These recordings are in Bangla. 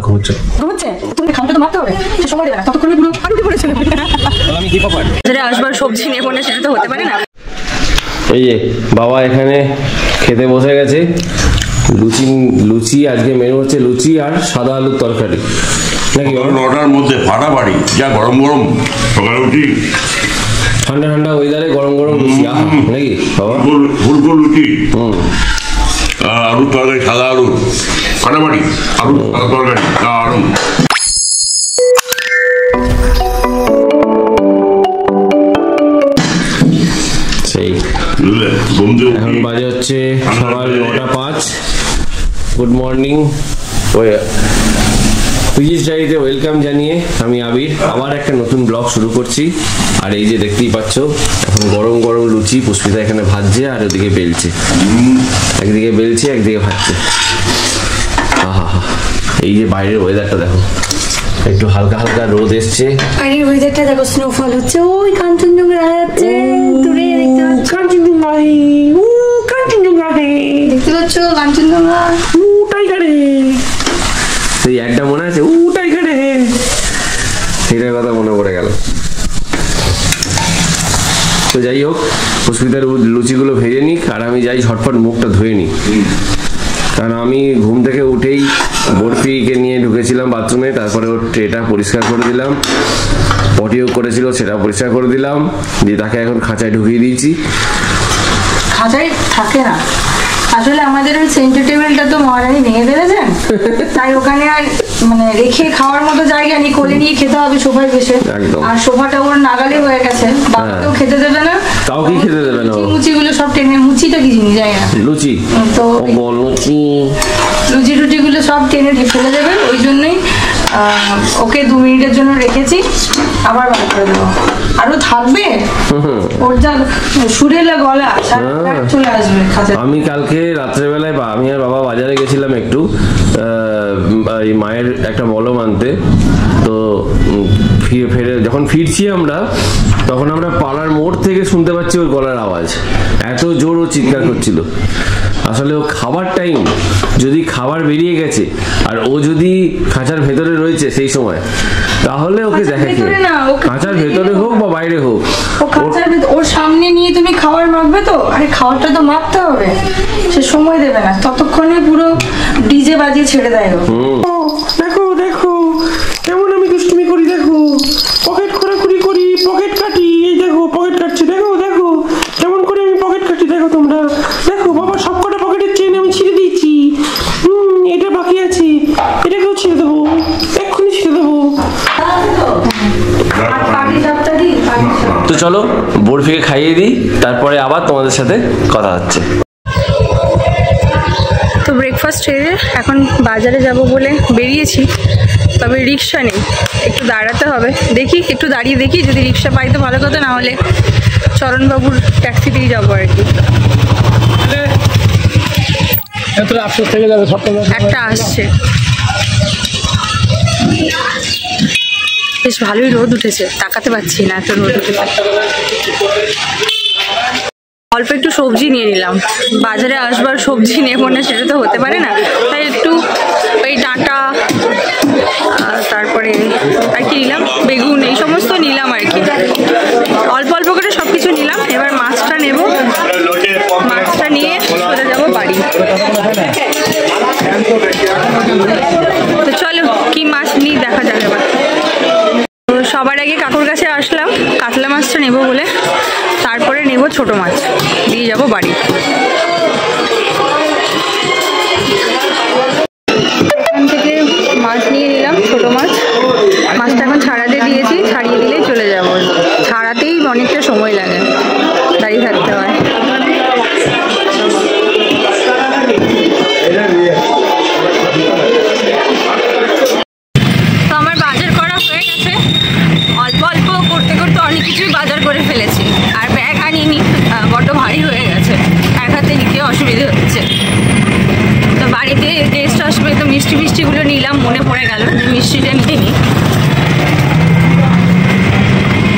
ঘুমোচ্ছে। তুমি খাওয়াটা তো মারতে হবে, সে সময় দেবে না, ততক্ষণে পুরো আলুটি পড়েছিল। আমি কি পাপার আসবার সবজি নেবো না, সেটা তো হতে পারে না। এই যে বাবা এখানে খেতে বসে গেছে। লুচি আজকে মেনু হচ্ছে লুচি আর সাদা আলুর তরকারি নাকি? 9টার মধ্যে ফাটা বাড়ি, যা গরম গরম সকালে উঠি, ঠান্ডা ঠান্ডা ওয়েদারে গরম গরম লুচি নাকি বাবা? ফুলকো লুচি, আলুর তরকারি, সাদা আলু ফাটা বাড়ি, আলু সাদা তরকারি দারুণ। সেই এখন বাজে হচ্ছে সকাল 9:05। Good morning. পিজিস ডায়েরিতে ওয়েলকাম জানিয়ে আমি আবির আবার একটা নতুন ব্লগ শুরু করছি। আর এই যে দেখতেই পাচ্ছ এখন গরম গরম লুচি পুষ্পিতা এখানে ভাজছে আর ওদিকে বেলছে, একদিকে বেলছে একদিকে ভাজছে। আহা হা, এই যে বাইরের ওয়েদারটা দেখো, একটু হালকা হালকা রোদ এসছে, বাইরের ওয়েদারটা দেখো, স্নোফল হচ্ছে, ওই কাঞ্চনজঙ্ঘা দেখা যাচ্ছে দূরে, দেখতে পাচ্ছ কাঞ্চনজঙ্ঘা, কাঞ্চনজঙ্ঘা দেখতে পাচ্ছ, কাঞ্চনজঙ্ঘা টাইগারে। সেই একটা মনে আছে টাইগারে, সেটার কথা মনে পড়ে গেল। তো যাই হোক, পুষ্পিতার লুচিগুলো ভেজে নিক আর আমি যাই ঝটপট মুখটা ধুয়ে নিই। কারণ আমি ঘুম থেকে উঠেই বরফিকে নিয়ে ঢুকেছিলাম বাথরুমে, তারপরে ওর ট্রেটা পরিষ্কার করে দিলাম, পটিও করেছিল সেটা পরিষ্কার করে দিলাম, দিয়ে তাকে এখন খাঁচায় ঢুকিয়ে দিয়েছি। খাঁচায় থাকে না আসলে, আমাদের ওই সেন্টার টেবিলটা তো মহারানী ভেঙে ফেলেছেন, তাই ওখানে আর মানে রেখে খাওয়ার মতো জায়গা নেই, কোলে নিয়ে খেতে হবে সোফায় বসে। আর সোফাটা ওর নাগালে হয়ে গেছে, বাবাকেও খেতে দেবে না, কাউকে খেতে দেবে না, মুচিগুলো সব টেনে, মুচিটা কি জিনিস যায় না, লুচি তো লুচি টুচিগুলো সব টেনে ফেলে দেবে। ওই জন্যই ওকে 2 মিনিটের জন্য রেখেছি, আবার বার করে দেবো। আরো থাকবে ওর যা সুরেলা গলা, চলে আসবে। আমি কালকে রাত্রেবেলায় আমি আর বাবা বাজারে গেছিলাম একটু মায়ের একটা মলম আনতে। তো ফিরে যখন ফিরছি আমরা, তখন আমরা পাড়ার মোড় থেকে শুনতে পাচ্ছি ওর গলার আওয়াজ, এত জোর ও চিৎকার করছিল। আসলে ও খাবার টাইম, যদি খাবার বেরিয়ে গেছে আর ও যদি খাঁচার ভেতরে রয়েছে সেই সময়, তাহলে ওকে দেখে খাঁচার ভেতরে হোক বা বাইরে হোক, ওর সামনে নিয়ে তুমি খাবার মাখবে তো, আরে খাবারটা তো মাখতে হবে, সে সময় দেবে না, ততক্ষণে পুরো ডিজে বাজিয়ে ছেড়ে দেয়। দেখো দেখো কেমন আমি দুষ্টুমি করি, দেখো পকেট খোরাখুরি করি, পকেট কাটি, এই দেখো পকেট কাটছে, দেখো দেখো কেমন করে আমি পকেট কাটি, দেখো তোমরা দেখো। বাবা সবকটা পকেটের চেন আমি ছিঁড়ে দিয়েছি, এটা বাকি আছে, এটাকেও ছিঁড়ে দেবো, এক্ষুনি ছিঁড়ে দেবো। তো চলো বরফিকে খাইয়ে দিই, তারপরে আবার তোমাদের সাথে কথা হচ্ছে। তো ব্রেকফাস্ট সেরে এখন বাজারে যাব বলে বেরিয়েছি, তবে রিক্সা নেই, একটু দাঁড়াতে হবে, দেখি একটু দাঁড়িয়ে দেখি, যদি রিক্সা পাই তো ভালো কথা, না হলে চরণবাবুর ট্যাক্সিতেই যাবো আর কি। একটা আসছে, বেশ ভালোই রোদ উঠেছে, তাকাতে পারছি না, এত রোদ উঠেছে। অল্প একটু সবজি নিয়ে নিলাম, বাজারে আসবার সবজি নেবো না সেটা তো হতে পারে না, তাই একটু ওই ডাঁটা, তারপরে আর কি নিলাম, বেগুন, এই সমস্ত নিলাম আর কি, অল্প অল্প করে সব কিছু নিলাম। এবার মাছটা নেব, মাছটা নিয়ে চলে যাবো বাড়ি। তো চলো কি মাছ নিই দেখা যাবে। এবার সবার আগে কাকুর কাছে আসলাম কাতলা মাছটা নেব বলে, তারপরে নেব ছোট মাছ, দিয়ে যাব বাড়ি। এখান থেকে মাছ নিয়ে নিলাম, ছোট মাছ, মাছটা এখন ছাড়াতে দিয়েছি, ছাড়িয়ে দিলেই চলে যাব। ছাড়াতেই অনেকটা সময় লাগে, দাঁড়িয়ে থাকতে হয়। তো আমার বাজার করা হয়ে গেছে, অল্প অল্প করতে করতে অনেক কিছুই বাজার করে ফেলেছি, আর ব্যাগ আনিনি, বড্ড ভারী হয়ে গেছে, এক হাতে নিতে অসুবিধা হচ্ছে। তো বাড়িতে গেস্ট আসবে, তো মিষ্টিগুলো নিলাম, মনে পড়ে গেল যে মিষ্টিটা নিয়ে নিই।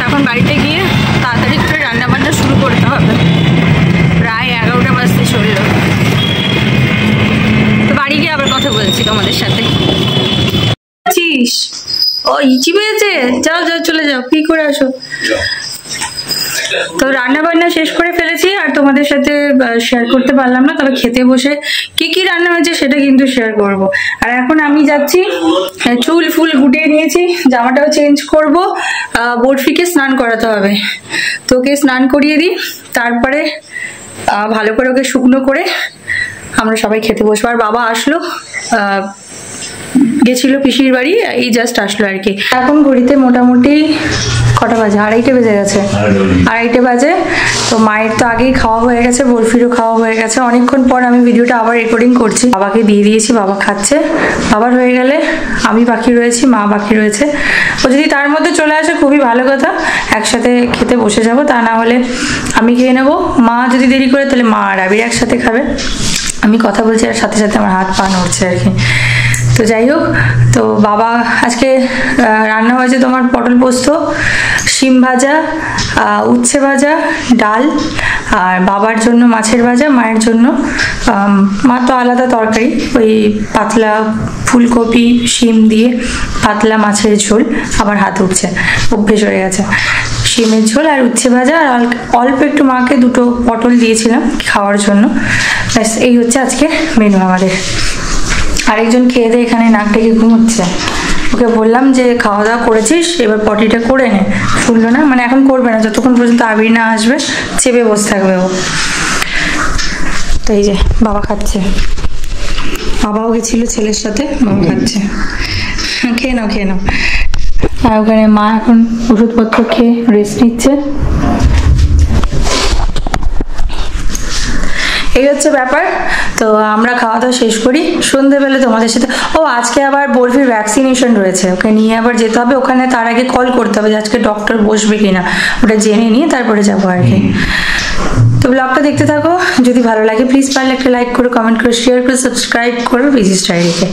তখন বাড়িতে গিয়ে তাড়াতাড়ি করে রান্নাবান্না শুরু করতে হবে, প্রায় 11টা বাজতে চললো। তো বাড়ি গিয়ে আবার কথা বলছি তোমাদের সাথে। ইস ও ইচি পেয়েছে, যাও যাও চলে যাও, কি করে আসো। তো রান্না বান্না শেষ করে ফেলেছি আর তোমাদের সাথে শেয়ার করতে পারলাম না, তবে খেতে বসে কি কি রান্না হয়েছে সেটা কিন্তু শেয়ার করব। আর এখন আমি যাচ্ছি, চুল ফুল গুটিয়ে নিয়েছি, জামাটাও চেঞ্জ করব, বরফিকে স্নান করাতে হবে, তোকে স্নান করিয়ে দিই, তারপরে ভালো করে ওকে শুকনো করে আমরা সবাই খেতে বসবো। আর বাবা আসলো, গেছিল পিসির বাড়ি, এই জাস্ট আসলো আর কি। এখন ঘড়িতে মোটামুটি কটা বাজে, 2:30 বেজে গেছে, 2:30 বাজে। তো মায়ের তো আগেই খাওয়া হয়ে গেছে, বরফিরও খাওয়া হয়ে গেছে। অনেকক্ষণ পর আমি ভিডিওটা আবার রেকর্ডিং করছি, বাবাকে দিয়ে দিয়েছি, বাবা খাচ্ছে। বাবার হয়ে গেলে আমি বাকি রয়েছি, মা বাকি রয়েছে। ও যদি তার মধ্যে চলে আসে খুবই ভালো কথা, একসাথে খেতে বসে যাব, তা না হলে আমি খেয়ে নেবো। মা যদি দেরি করে তাহলে মা আর আবির একসাথে খাবে। আমি কথা বলছি আর সাথে সাথে আমার হাত পা নড়ছে আর কি। তো যাই হোক, তো বাবা আজকে রান্না হয়েছে তোমার পটল পোস্ত, শিম ভাজা, উচ্ছে ভাজা, ডাল, আর বাবার জন্য মাছের ভাজা, মায়ের জন্য মা তো আলাদা তরকারি, ওই পাতলা ফুলকপি শিম দিয়ে পাতলা মাছের ঝোল, আবার হাত উঠছে, অভ্যেস হয়ে গেছে। শিমের ঝোল আর উচ্ছে ভাজা, আর অল্প একটু মাকে 2টো পটল দিয়েছিলাম খাওয়ার জন্য। ব্যাস এই হচ্ছে আজকে মেনু আমাদের। আরেকজন খেয়ে দিয়ে এখানে নাক ডেকে ঘুমোচ্ছে, ওকে বললাম যে খাওয়া দাওয়া করেছিস, এবার পটিটা করে নে, শুনলো না, মানে এখন করবে না, যতক্ষণ পর্যন্ত আবির না আসবে চেপে বসে থাকবে ও। তো এই যে বাবা খাচ্ছে, বাবাও গেছিল ছেলের সাথে, বাবা খাচ্ছে, খেয়ে নাও খেয়ে নাও। আর ওখানে মা এখন ওষুধপত্র খেয়ে রেস্ট নিচ্ছে। এই হচ্ছে ব্যাপার। তো আমরা খাওয়া দাওয়া শেষ করি, সন্ধ্যেবেলা তোমাদের সাথে, ও আজকে আবার বরফির ভ্যাকসিনেশন রয়েছে, ওকে নিয়ে আবার যেতে হবে ওখানে, তার আগে কল করতে হবে যে আজকে ডক্টর বসবে কিনা, ওটা জেনে নিয়ে তারপরে যাবো আর কি। তো ব্লগটা দেখতে থাকো, যদি ভালো লাগে প্লিজ পারলে একটা লাইক করো, কমেন্ট করো, শেয়ার করো, সাবস্ক্রাইব করো বিজি স্টাইলকে।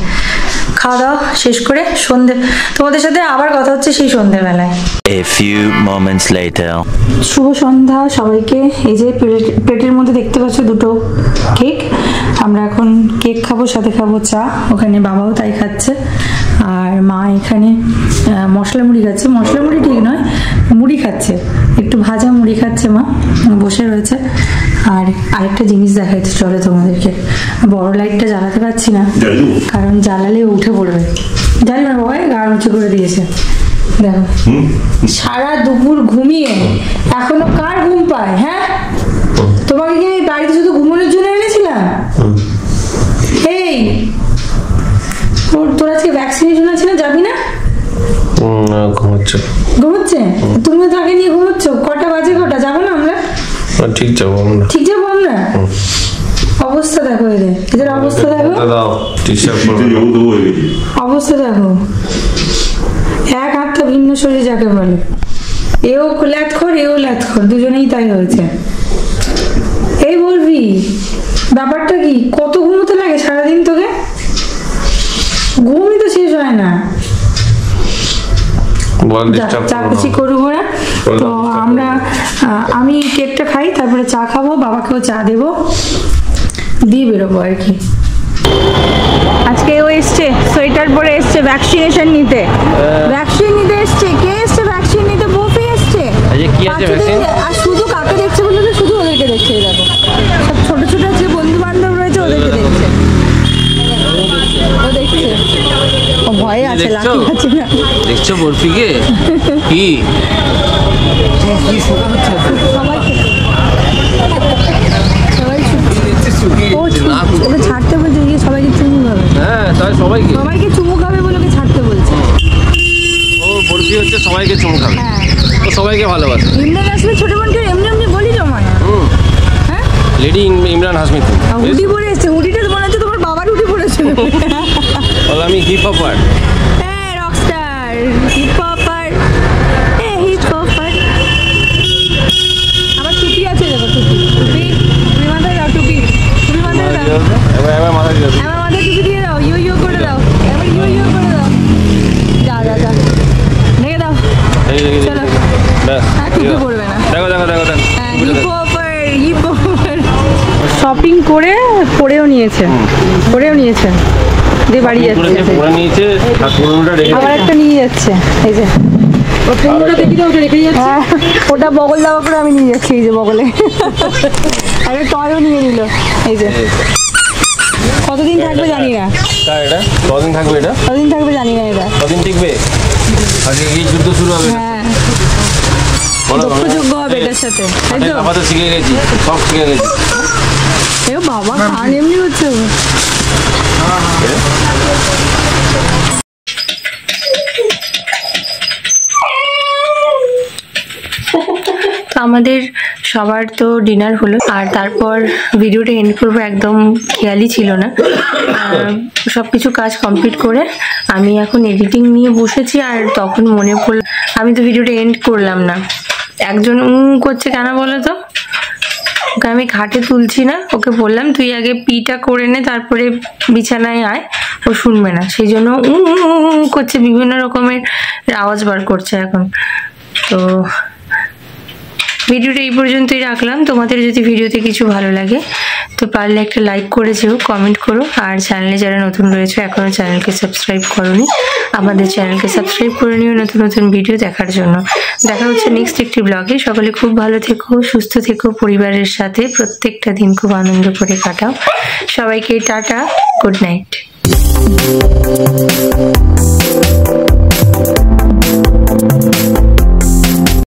খাওয়া দাওয়া শেষ করে সন্ধ্যে তোমাদের সাথে আবার কথা হচ্ছে সেই সন্ধ্যেবেলায়। A few moments later. শুভ সন্ধ্যা সবাইকে। এই যে প্লেটের মধ্যে দেখতে পাচ্ছ 2টো কেক, আমরা এখন কেক খাবো, সাথে খাবো চা, ওখানে বাবাও তাই খাচ্ছে। আর মা এখানে মশলা মুড়ি খাচ্ছে, মশলা মুড়ি ঠিক নয়, মুড়ি খাচ্ছে, একটু ভাজা মুড়ি খাচ্ছে মা, বসে রয়েছে। আর আরেকটা জিনিস দেখাচ্ছি চলে তোমাদেরকে, বড় লাইটটা জ্বালাতে পারছি না কারণ জ্বালালে উঠে পড়বে, জানি না বাবা গা উঁচু করে দিয়েছে। দেখো সারা দুপুর ঘুমিয়ে এখনো কার ঘুম পায়? হ্যাঁ, তোমাকে কি আমি বাড়িতে শুধু ঘুমানোর জন্য এনেছিলাম? এই তোর আজকে ভ্যাকসিনেশন আছে না, যাবি না? ঘুমাচ্ছে, তুমিও তাকে নিয়ে ঘুমোচ্ছ? কটা বাজে, কটা যাবো না আমরা? ঠিক যাবো আমরা, ঠিক যাবো আমরা। অবস্থা দেখো এদের অবস্থা দেখো, অবস্থা দেখো, এক হাতটা ভিন্ন শরীর যাকে বলে, এও ল্যাথখোর এও ল্যাথখোর, দুজনেই তাই হয়েছে। এই বলবি ব্যাপারটা কি, কত ঘুমোতে লাগে সারাদিন তোকে? ঘুমই তো শেষ হয় না। চাকুচি করবো না তো আমরা, আমি কেকটা খাই, তারপরে চা খাবো, বাবাকেও চা দেবো, দিয়ে বেরোবো আর কি। আজকে ও এসছে সোয়েটার পরে এসছে ভ্যাকসিনেশন নিতে, ভ্যাকসিন নিতে এসছে। কে এসছে ভ্যাকসিন নিতে? বফি এসছে। আর শুধু কাকে দেখছে বলে তো, শুধু ওদেরকে দেখছে। দেখো সব ছোট ছোট যে বন্ধু বান্ধব রয়েছে ওদেরকে দেখছে, ও দেখছে, ও ভয়ে আছে, লাঠি আছে না। দেখছো বরফিকে কি ওকে ছাড়তে বলছে, গিয়ে সবাইকে চুমু খাবে। হ্যাঁ তাই সবাইকে চুমু খাবে বলে ওকে ছাড়তে বলছে। ও বরফি হচ্ছে সবাইকে চুমু খাবে, ও সবাইকে ভালোবাসে। ইমরান হাসমি ছোট বোনকে এমনি এমনি বলি জমায়। হ্যাঁ লেডি ইমরান হাসমি, হুডি পরে এসছে, হুডিটা মনে হচ্ছে তোমার বাবার হুডি পরেছিল। বল আমি হিপ হপার, হ্যাঁ rockstar, hip hopper, hip hopper. আমার টুপি আছে, দেখো টুপি, টুপি মাথায় দাও, টুপি মাথায় দাও, এবার মাথা দিয়ে আমার মাথায় টুপি দিয়ে দাও, ইউ ইউ করে দাও, এবার ইউ ইউ করে দাও, যা যা যা রেখে দাও, চলো। টুপি পরবে না, দেখো দেখো দেখো দেখো, hip hopper, hip hopper. Shopping করে পরেও নিয়েছে, দিয়ে বাড়ি যাচ্ছে। পরে নিয়েছে আর পুরোনোটা রেখে আবার একটা নিয়ে যাচ্ছে, এই যে হ্যাঁ, ওটা বগল দাবা করে আমি নিয়ে যাচ্ছি, এই যে বগলে একটা টয়ও নিয়ে নিল। এই যে কতদিন থাকবে জানি না, এটা কদিন থাকবে, এটা কতদিন থাকবে জানি না, এটা কদিন টিকবে, আজকে কি যুদ্ধ শুরু হবে? হ্যাঁ, যোগ্য হবে এটার সাথে, তাই তো? আমাদের শিখে গেছি, সব শিখে গেছি। এ বাবা, খান এমনি হচ্ছে। আমাদের সবার তো ডিনার হলো, আর তারপর ভিডিওটা এন্ড করবো একদম খেয়ালই ছিল না। সব কিছু কাজ কমপ্লিট করে আমি এখন এডিটিং নিয়ে বসেছি, আর তখন মনে পড়লো আমি তো ভিডিওটা এন্ড করলাম না। একজন করছে কেন বলো তো, ওকে আমি খাটে তুলছি না, ওকে বললাম তুই আগে পিটা করে নে তারপরে বিছানায় আয়, ও শুনবে না, সেই জন্য করছে, বিভিন্ন রকমের আওয়াজ বার করছে এখন। তো ভিডিওটা এই পর্যন্তই রাখলাম। তোমাদের যদি ভিডিওতে কিছু ভালো লাগে তো পারলে একটা লাইক করে যেও, কমেন্ট করো, আর চ্যানেলে যারা নতুন রয়েছে এখনো চ্যানেলকে সাবস্ক্রাইব করোনি, আমাদের চ্যানেলকে সাবস্ক্রাইব করে নিও নতুন নতুন ভিডিও দেখার জন্য। দেখা হচ্ছে নেক্সট একটি ব্লগে। সকলে খুব ভালো থেকো, সুস্থ থেকো, পরিবারের সাথে প্রত্যেকটা দিন খুব আনন্দ করে কাটাও। সবাইকে টাটা, গুড নাইট।